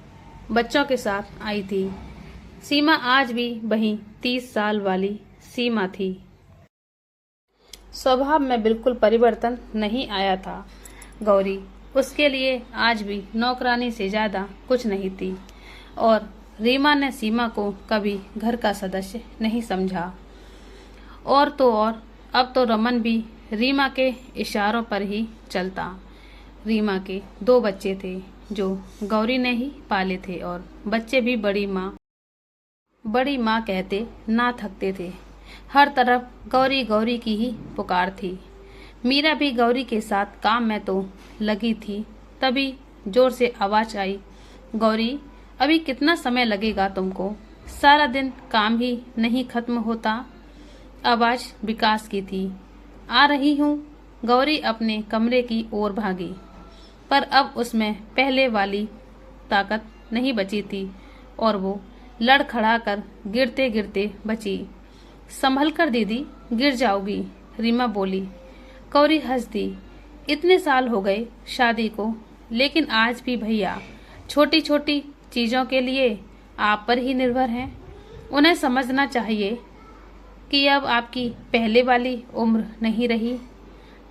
बच्चों के साथ आई थी। सीमा आज भी वही 30 साल वाली सीमा थी। स्वभाव में बिल्कुल परिवर्तन नहीं आया था। गौरी उसके लिए आज भी नौकरानी से ज्यादा कुछ नहीं थी और रीमा ने सीमा को कभी घर का सदस्य नहीं समझा। और तो और अब तो रमन भी रीमा के इशारों पर ही चलता। रीमा के 2 बच्चे थे जो गौरी ने ही पाले थे और बच्चे भी बड़ी माँ कहते ना थकते थे। हर तरफ गौरी गौरी की ही पुकार थी। मीरा भी गौरी के साथ काम में तो लगी थी। तभी जोर से आवाज आई, गौरी अभी कितना समय लगेगा तुमको? सारा दिन काम ही नहीं खत्म होता। आवाज विकास की थी। आ रही हूँ। गौरी अपने कमरे की ओर भागी, पर अब उसमें पहले वाली ताकत नहीं बची थी और वो लड़खड़ा कर गिरते गिरते बची। संभल कर दीदी, गिर जाओगी, रीमा बोली। गौरी हंस दी। इतने साल हो गए शादी को, लेकिन आज भी भैया छोटी छोटी चीज़ों के लिए आप पर ही निर्भर हैं। उन्हें समझना चाहिए कि अब आपकी पहले वाली उम्र नहीं रही।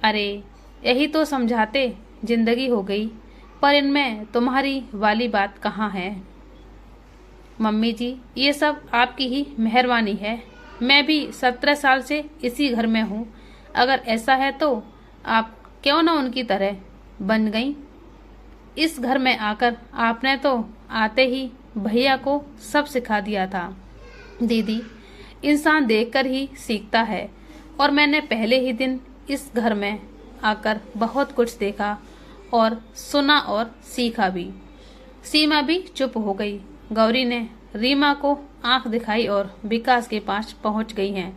अरे यही तो समझाते जिंदगी हो गई, पर इनमें तुम्हारी वाली बात कहाँ है। मम्मी जी, ये सब आपकी ही मेहरबानी है। मैं भी 17 साल से इसी घर में हूँ। अगर ऐसा है तो आप क्यों ना उनकी तरह बन गई। इस घर में आकर आपने तो आते ही भैया को सब सिखा दिया था। दीदी, इंसान देखकर ही सीखता है, और मैंने पहले ही दिन इस घर में आकर बहुत कुछ देखा और सुना और सीखा भी। सीमा भी चुप हो गई। गौरी ने रीमा को आंख दिखाई और विकास के पास पहुंच गई हैं।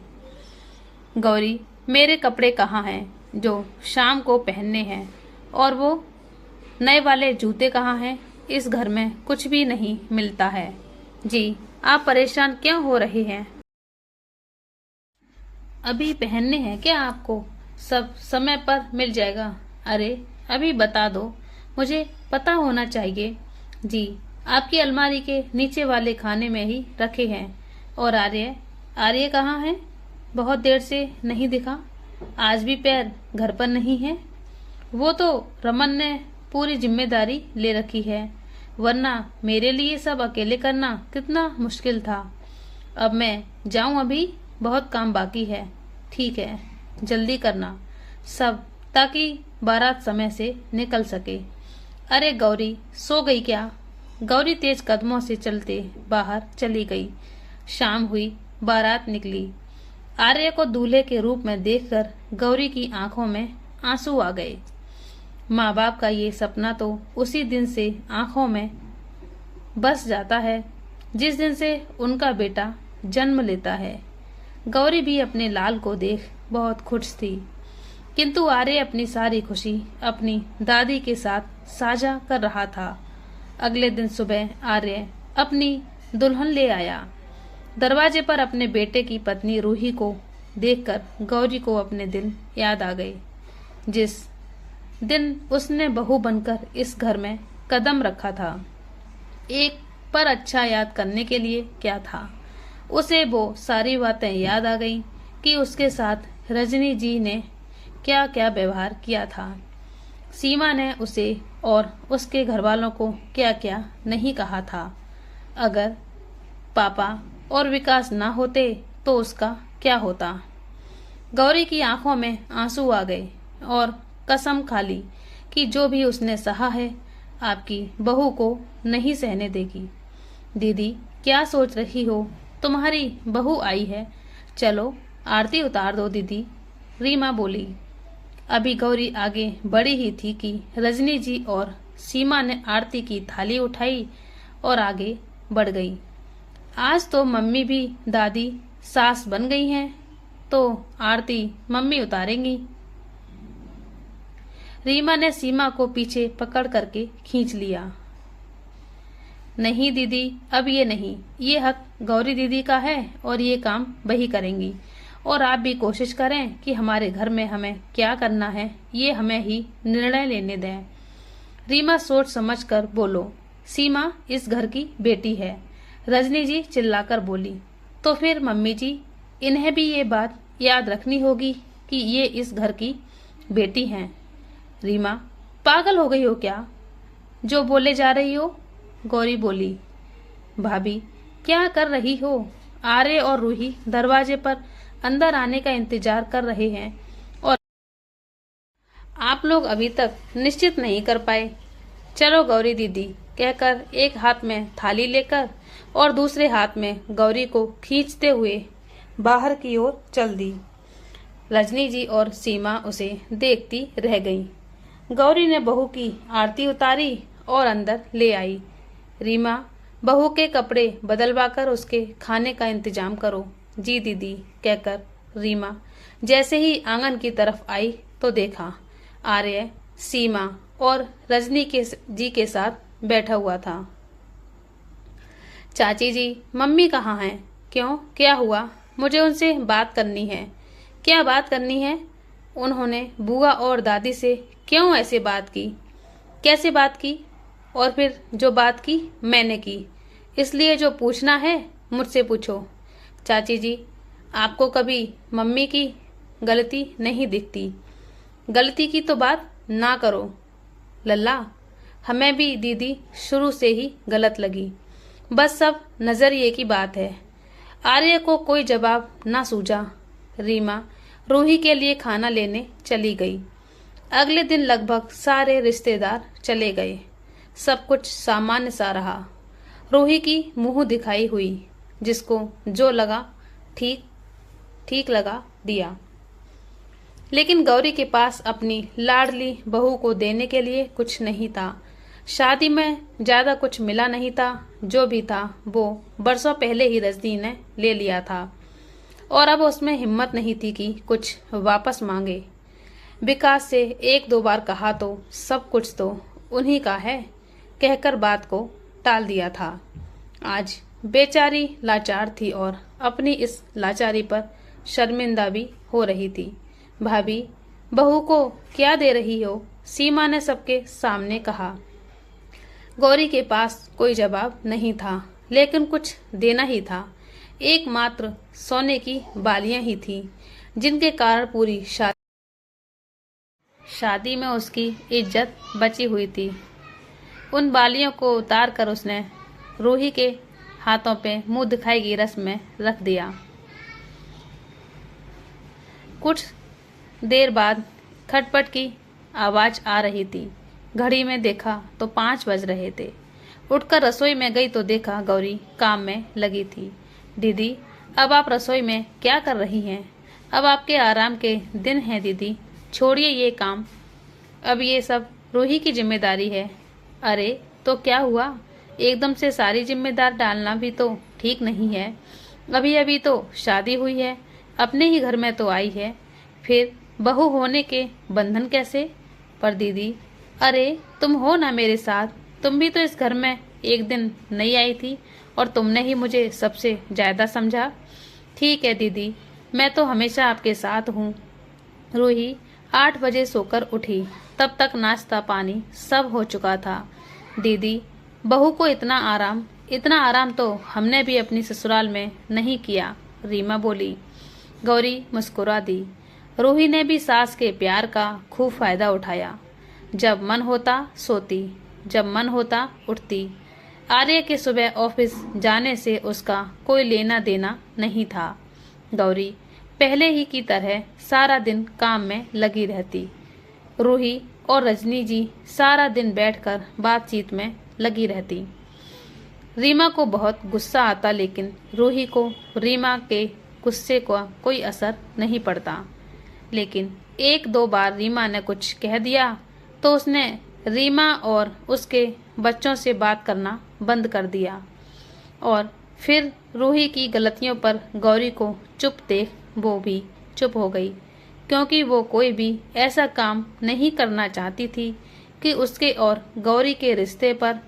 गौरी, मेरे कपड़े कहाँ हैं जो शाम को पहनने हैं, और वो नए वाले जूते कहाँ हैं। इस घर में कुछ भी नहीं मिलता है। जी, आप परेशान क्यों हो रहे हैं? अभी पहनने हैं क्या आपको? सब समय पर मिल जाएगा। अरे अभी बता दो, मुझे पता होना चाहिए। जी, आपकी अलमारी के नीचे वाले खाने में ही रखे हैं। और आर्य, आर्य कहाँ है? बहुत देर से नहीं दिखा। आज भी पैर घर पर नहीं है। वो तो रमन ने पूरी जिम्मेदारी ले रखी है, वरना मेरे लिए सब अकेले करना कितना मुश्किल था। अब मैं जाऊं? अभी बहुत काम बाकी है। ठीक है, जल्दी करना सब, ताकि बारात समय से निकल सके। अरे गौरी, सो गई क्या? गौरी तेज कदमों से चलते बाहर चली गई। शाम हुई, बारात निकली। आर्य को दूल्हे के रूप में देखकर गौरी की आंखों में आंसू आ गए। माँ बाप का ये सपना तो उसी दिन से आंखों में बस जाता है जिस दिन से उनका बेटा जन्म लेता है। गौरी भी अपने लाल को देख बहुत खुश थी, किंतु आर्य अपनी सारी खुशी अपनी दादी के साथ साझा कर रहा था। अगले दिन सुबह आर्य अपनी दुल्हन ले आया। दरवाजे पर अपने बेटे की पत्नी रूही को देखकर गौरी को अपने दिन याद आ गए, जिस दिन उसने बहू बनकर इस घर में कदम रखा था। एक पर अच्छा याद करने के लिए क्या था, उसे वो सारी बातें याद आ गईं कि उसके साथ रजनी जी ने क्या क्या व्यवहार किया था। सीमा ने उसे और उसके घरवालों को क्या क्या नहीं कहा था। अगर पापा और विकास ना होते तो उसका क्या होता। गौरी की आंखों में आंसू आ गए और कसम खा ली कि जो भी उसने सहा है आपकी बहू को नहीं सहने देगी। दीदी, क्या सोच रही हो? तुम्हारी बहू आई है, चलो आरती उतार दो दीदी, रीमा बोली। अभी गौरी आगे बढ़ी ही थी कि रजनी जी और सीमा ने आरती की थाली उठाई और आगे बढ़ गई। आज तो मम्मी भी दादी सास बन गई हैं, तो आरती मम्मी उतारेंगी। रीमा ने सीमा को पीछे पकड़ करके खींच लिया। नहीं दीदी, अब ये नहीं, ये हक गौरी दीदी का है और ये काम वही करेंगी। और आप भी कोशिश करें कि हमारे घर में हमें क्या करना है ये हमें ही निर्णय लेने दें। रीमा सोच समझ कर बोलो। सीमा इस घर की बेटी है, रजनी जी चिल्लाकर बोली। तो फिर मम्मी जी, इन्हें भी ये बात याद रखनी होगी कि ये इस घर की बेटी हैं। रीमा, पागल हो गई हो क्या, जो बोले जा रही हो? गौरी बोली। भाभी, क्या कर रही हो? आर्य और रूही दरवाजे पर अंदर आने का इंतजार कर रहे हैं और आप लोग अभी तक निश्चित नहीं कर पाए। चलो गौरी दीदी, कहकर एक हाथ में थाली लेकर और दूसरे हाथ में गौरी को खींचते हुए बाहर की ओर चल दी। रजनी जी और सीमा उसे देखती रह गईं। गौरी ने बहू की आरती उतारी और अंदर ले आई। रीमा, बहू के कपड़े बदलवाकर उसके खाने का इंतजाम करो। जी दीदी, कहकर रीमा जैसे ही आंगन की तरफ आई, तो देखा आर्य सीमा और रजनी जी के साथ बैठा हुआ था। चाची जी, मम्मी कहाँ हैं? क्यों, क्या हुआ? मुझे उनसे बात करनी है। क्या बात करनी है? उन्होंने बुआ और दादी से क्यों ऐसे बात की? कैसे बात की? और फिर जो बात की मैंने की, इसलिए जो पूछना है मुझसे पूछो। चाची जी, आपको कभी मम्मी की गलती नहीं दिखती। गलती की तो बात ना करो लल्ला, हमें भी दीदी शुरू से ही गलत लगी। बस सब नजरिए की बात है। आर्य को कोई जवाब ना सूझा। रीमा रूही के लिए खाना लेने चली गई। अगले दिन लगभग सारे रिश्तेदार चले गए। सब कुछ सामान्य सा रहा। रूही की मुंह दिखाई हुई, जिसको जो लगा ठीक ठीक लगा दिया। लेकिन गौरी के पास अपनी लाडली बहू को देने के लिए कुछ नहीं था। शादी में ज्यादा कुछ मिला नहीं था। जो भी था वो बरसों पहले ही रजनी ने ले लिया था और अब उसमें हिम्मत नहीं थी कि कुछ वापस मांगे। विकास से एक दो बार कहा तो सब कुछ तो उन्हीं का है, कहकर बात को टाल दिया था। आज बेचारी लाचार थी और अपनी इस लाचारी पर शर्मिंदा भी हो रही थी। भाभी, बहू को क्या दे रही हो? सीमा ने सबके सामने कहा। गौरी के पास कोई जवाब नहीं था, लेकिन कुछ देना ही था। एकमात्र सोने की बालियां ही थी, जिनके कारण पूरी शादी में उसकी इज्जत बची हुई थी। उन बालियों को उतार कर उसने रूही के हाथों पे मुंह दिखाई की रस्म में रख दिया। कुछ देर बाद खटपट की आवाज आ रही थी। घड़ी में देखा तो 5 बज रहे थे। उठकर रसोई में गई तो देखा गौरी काम में लगी थी। दीदी, अब आप रसोई में क्या कर रही हैं? अब आपके आराम के दिन हैं दीदी, छोड़िए ये काम। अब ये सब रूही की जिम्मेदारी है। अरे तो क्या हुआ? एकदम से सारी जिम्मेदार डालना भी तो ठीक नहीं है। अभी अभी तो शादी हुई है, अपने ही घर में तो आई है, फिर बहू होने के बंधन कैसे? पर दीदी, अरे तुम हो ना मेरे साथ, तुम भी तो इस घर में एक दिन नहीं आई थी और तुमने ही मुझे सबसे ज्यादा समझा। ठीक है दीदी, मैं तो हमेशा आपके साथ हूँ। रूही 8 बजे सोकर उठी। तब तक नाश्ता पानी सब हो चुका था। दीदी, बहू को इतना आराम तो हमने भी अपनी ससुराल में नहीं किया, रीमा बोली। गौरी मुस्कुरा दी। रूही ने भी सास के प्यार का खूब फायदा उठाया। जब मन होता सोती, जब मन होता उठती। आर्य के सुबह ऑफिस जाने से उसका कोई लेना देना नहीं था। गौरी पहले ही की तरह सारा दिन काम में लगी रहती। रूही और रजनी जी सारा दिन बैठकर बातचीत में लगी रहती। रीमा को बहुत गुस्सा आता, लेकिन रूही को रीमा के गुस्से का कोई असर नहीं पड़ता। लेकिन 1-2 बार रीमा ने कुछ कह दिया तो उसने रीमा और उसके बच्चों से बात करना बंद कर दिया और फिर रूही की गलतियों पर गौरी को चुप देख वो भी चुप हो गई, क्योंकि वो कोई भी ऐसा काम नहीं करना चाहती थी कि उसके और गौरी के रिश्ते पर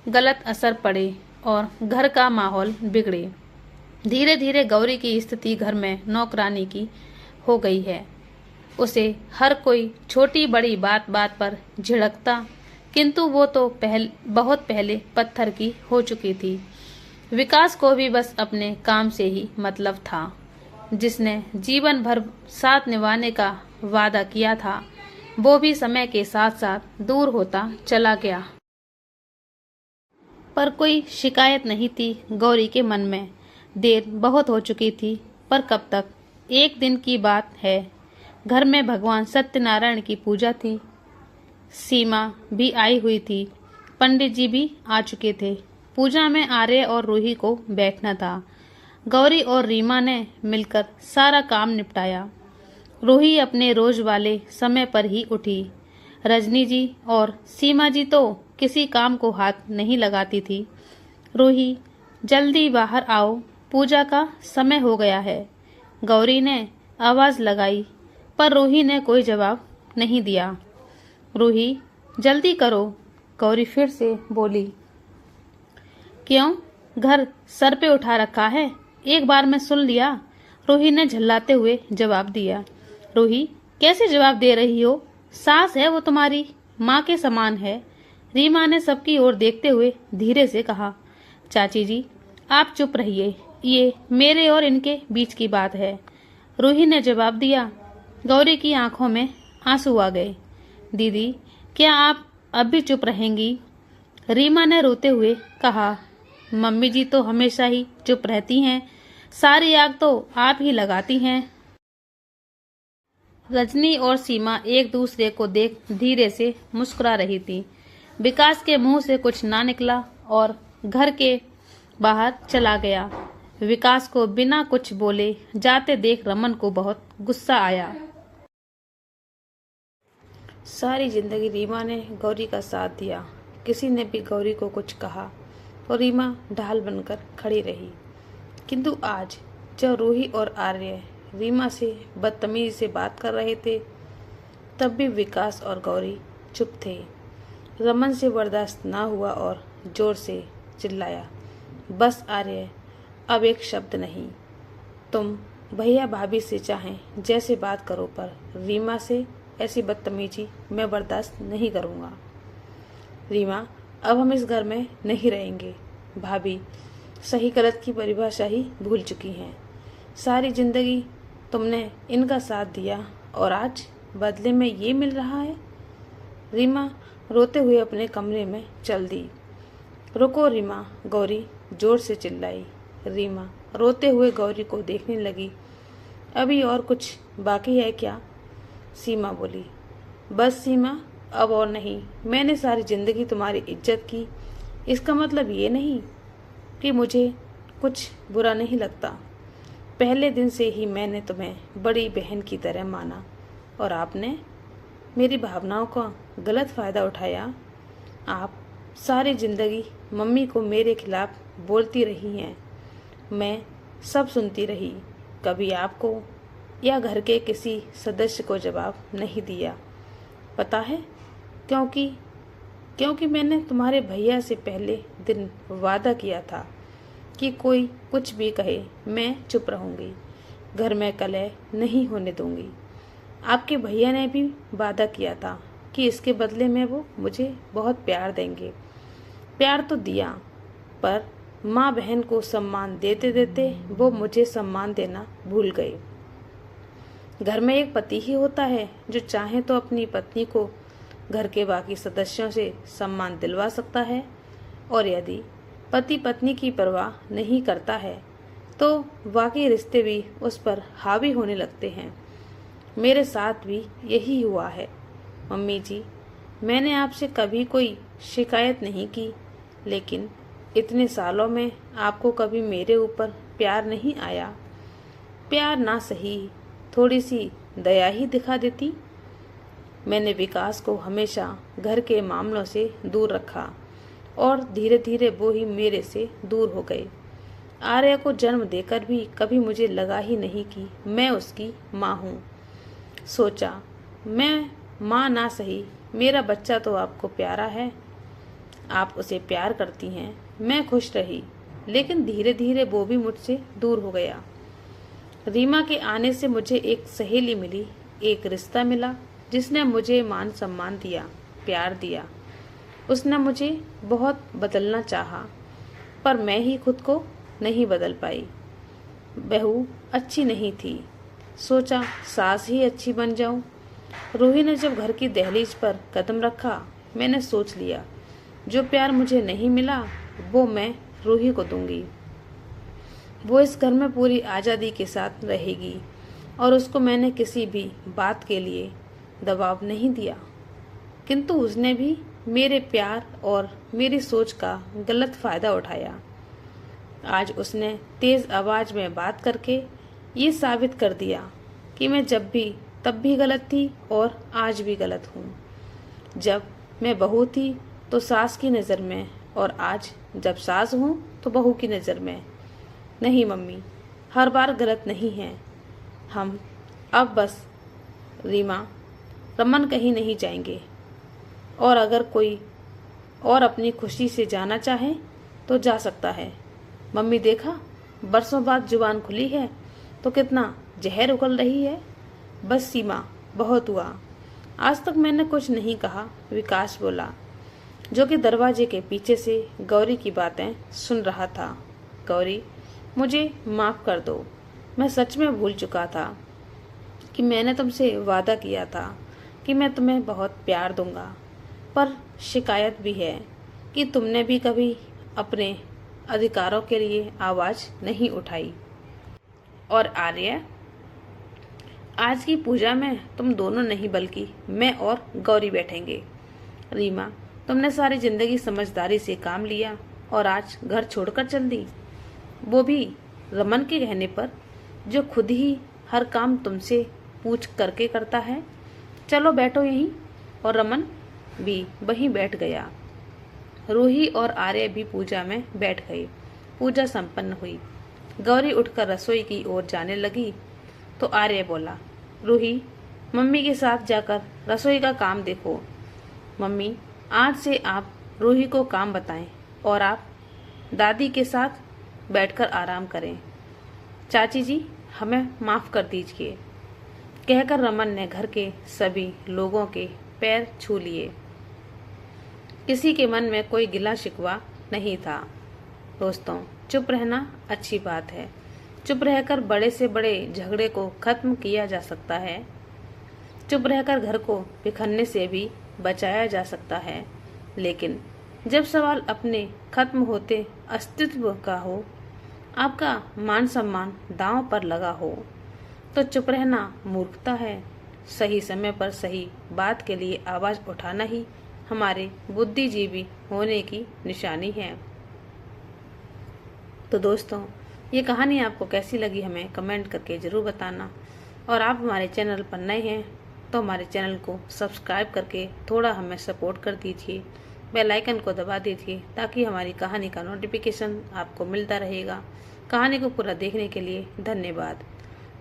गलत असर पड़े और घर का माहौल बिगड़े। धीरे धीरे गौरी की स्थिति घर में नौकरानी की हो गई है। उसे हर कोई छोटी बड़ी बात बात पर झिड़कता, किंतु वो तो बहुत पहले पत्थर की हो चुकी थी। विकास को भी बस अपने काम से ही मतलब था। जिसने जीवन भर साथ निभाने का वादा किया था, वो भी समय के साथ साथ दूर होता चला गया। पर कोई शिकायत नहीं थी गौरी के मन में। देर बहुत हो चुकी थी, पर कब तक? एक दिन की बात है, घर में भगवान सत्यनारायण की पूजा थी। सीमा भी आई हुई थी, पंडित जी भी आ चुके थे। पूजा में आर्य और रूही को बैठना था। गौरी और रीमा ने मिलकर सारा काम निपटाया। रूही अपने रोज वाले समय पर ही उठी। रजनी जी और सीमा जी तो किसी काम को हाथ नहीं लगाती थी। रूही, जल्दी बाहर आओ, पूजा का समय हो गया है। गौरी ने आवाज लगाई। पर रूही ने कोई जवाब नहीं दिया। रूही, जल्दी करो, गौरी फिर से बोली। क्यों, घर सर पे उठा रखा है? एक बार में सुन लिया, रूही ने झल्लाते हुए जवाब दिया। रूही, कैसे जवाब दे रही हो? सास है वो तुम्हारी, माँ के समान है। रीमा ने सबकी ओर देखते हुए धीरे से कहा। चाची जी, आप चुप रहिए, ये मेरे और इनके बीच की बात है, रूही ने जवाब दिया। गौरी की आंखों में आंसू आ गए। दीदी, क्या आप अब भी चुप रहेंगी? रीमा ने रोते हुए कहा। मम्मी जी तो हमेशा ही चुप रहती हैं, सारी आग तो आप ही लगाती हैं। रजनी और सीमा एक दूसरे को देख धीरे से मुस्कुरा रही थी। विकास के मुंह से कुछ ना निकला और घर के बाहर चला गया। विकास को बिना कुछ बोले जाते देख रमन को बहुत गुस्सा आया। सारी जिंदगी रीमा ने गौरी का साथ दिया, किसी ने भी गौरी को कुछ कहा तो रीमा ढाल बनकर खड़ी रही। किंतु आज जब रूही और आर्य रीमा से बदतमीजी से बात कर रहे थे, तब भी विकास और गौरी चुप थे। रमन से बर्दाश्त ना हुआ और जोर से चिल्लाया, बस आर्य, अब एक शब्द नहीं। तुम भैया भाभी से चाहें जैसे बात करो, पर रीमा से ऐसी बदतमीजी मैं बर्दाश्त नहीं करूँगा। रीमा, अब हम इस घर में नहीं रहेंगे। भाभी सही गलत की परिभाषा ही भूल चुकी हैं। सारी जिंदगी तुमने इनका साथ दिया और आज बदले में ये मिल रहा है। रीमा रोते हुए अपने कमरे में चल दी। रुको रीमा, गौरी जोर से चिल्लाई। रीमा रोते हुए गौरी को देखने लगी। अभी और कुछ बाकी है क्या? सीमा बोली। बस सीमा, अब और नहीं। मैंने सारी जिंदगी तुम्हारी इज्जत की, इसका मतलब ये नहीं कि मुझे कुछ बुरा नहीं लगता। पहले दिन से ही मैंने तुम्हें बड़ी बहन की तरह माना और आपने मेरी भावनाओं का गलत फ़ायदा उठाया। आप सारी जिंदगी मम्मी को मेरे खिलाफ बोलती रही हैं, मैं सब सुनती रही, कभी आपको या घर के किसी सदस्य को जवाब नहीं दिया। पता है क्योंकि मैंने तुम्हारे भैया से पहले दिन वादा किया था कि कोई कुछ भी कहे मैं चुप रहूंगी, घर में कलह नहीं होने दूंगी। आपके भैया ने भी वादा किया था कि इसके बदले में वो मुझे बहुत प्यार देंगे। प्यार तो दिया, पर माँ बहन को सम्मान देते देते वो मुझे सम्मान देना भूल गए। घर में एक पति ही होता है जो चाहे तो अपनी पत्नी को घर के बाकी सदस्यों से सम्मान दिलवा सकता है, और यदि पति पत्नी की परवाह नहीं करता है तो बाकी रिश्ते भी उस पर हावी होने लगते हैं। मेरे साथ भी यही हुआ है। मम्मी जी, मैंने आपसे कभी कोई शिकायत नहीं की, लेकिन इतने सालों में आपको कभी मेरे ऊपर प्यार नहीं आया। प्यार ना सही, थोड़ी सी दया ही दिखा देती। मैंने विकास को हमेशा घर के मामलों से दूर रखा और धीरे धीरे वो ही मेरे से दूर हो गए। आर्य को जन्म देकर भी कभी मुझे लगा ही नहीं कि मैं उसकी माँ हूँ। सोचा मैं माँ ना सही, मेरा बच्चा तो आपको प्यारा है, आप उसे प्यार करती हैं। मैं खुश रही, लेकिन धीरे धीरे वो भी मुझसे दूर हो गया। रीमा के आने से मुझे एक सहेली मिली, एक रिश्ता मिला जिसने मुझे मान सम्मान दिया, प्यार दिया। उसने मुझे बहुत बदलना चाहा, पर मैं ही खुद को नहीं बदल पाई। बहू अच्छी नहीं थी, सोचा सास ही अच्छी बन जाऊं। रूही ने जब घर की दहलीज पर कदम रखा, मैंने सोच लिया जो प्यार मुझे नहीं मिला वो मैं रूही को दूंगी। वो इस घर में पूरी आज़ादी के साथ रहेगी और उसको मैंने किसी भी बात के लिए दबाव नहीं दिया। किंतु उसने भी मेरे प्यार और मेरी सोच का गलत फ़ायदा उठाया। आज उसने तेज़ आवाज़ में बात करके ये साबित कर दिया कि मैं जब भी तब भी गलत थी और आज भी गलत हूँ। जब मैं बहू थी तो सास की नज़र में, और आज जब सास हूँ तो बहू की नज़र में। नहीं मम्मी, हर बार गलत नहीं है हम, अब बस रीमा, रमन कहीं नहीं जाएंगे, और अगर कोई और अपनी खुशी से जाना चाहे तो जा सकता है। मम्मी देखा, बरसों बाद जुबान खुली है तो कितना जहर उगल रही है। बस सीमा, बहुत हुआ। आज तक मैंने कुछ नहीं कहा, विकास बोला, जो कि दरवाजे के पीछे से गौरी की बातें सुन रहा था। गौरी, मुझे माफ कर दो। मैं सच में भूल चुका था कि मैंने तुमसे वादा किया था कि मैं तुम्हें बहुत प्यार दूंगा, पर शिकायत भी है कि तुमने भी कभी अपने अधिकारों के लिए आवाज नहीं उठाई। और आर्य, आज की पूजा में तुम दोनों नहीं बल्कि मैं और गौरी बैठेंगे। रीमा, तुमने सारी जिंदगी समझदारी से काम लिया और आज घर छोड़कर चल दी, वो भी रमन के कहने पर, जो खुद ही हर काम तुमसे पूछ करके करता है। चलो बैठो यहीं। और रमन भी वहीं बैठ गया। रूही और आर्य भी पूजा में बैठ गए। पूजा संपन्न हुई। गौरी उठकर रसोई की ओर जाने लगी तो आर्य बोला, रूही, मम्मी के साथ जाकर रसोई का काम देखो। मम्मी, आज से आप रूही को काम बताएं और आप दादी के साथ बैठकर आराम करें। चाची जी, हमें माफ कर दीजिए, कहकर रमन ने घर के सभी लोगों के पैर छू लिए। किसी के मन में कोई गिला शिकवा नहीं था। दोस्तों, चुप रहना अच्छी बात है। चुप रहकर बड़े से बड़े झगड़े को खत्म किया जा सकता है। चुप रहकर घर को बिखरने से भी बचाया जा सकता है। लेकिन जब सवाल अपने खत्म होते अस्तित्व का हो, आपका मान सम्मान दांव पर लगा हो, तो चुप रहना मूर्खता है। सही समय पर सही बात के लिए आवाज उठाना ही हमारे बुद्धिजीवी होने की निशानी है। तो दोस्तों, ये कहानी आपको कैसी लगी हमें कमेंट करके जरूर बताना। और आप हमारे चैनल पर नए हैं तो हमारे चैनल को सब्सक्राइब करके थोड़ा हमें सपोर्ट कर दीजिए। बेल आइकन को दबा दीजिए ताकि हमारी कहानी का नोटिफिकेशन आपको मिलता रहेगा। कहानी को पूरा देखने के लिए धन्यवाद।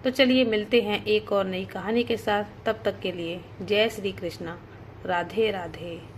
तो चलिए मिलते हैं एक और नई कहानी के साथ। तब तक के लिए जय श्री कृष्णा, राधे राधे।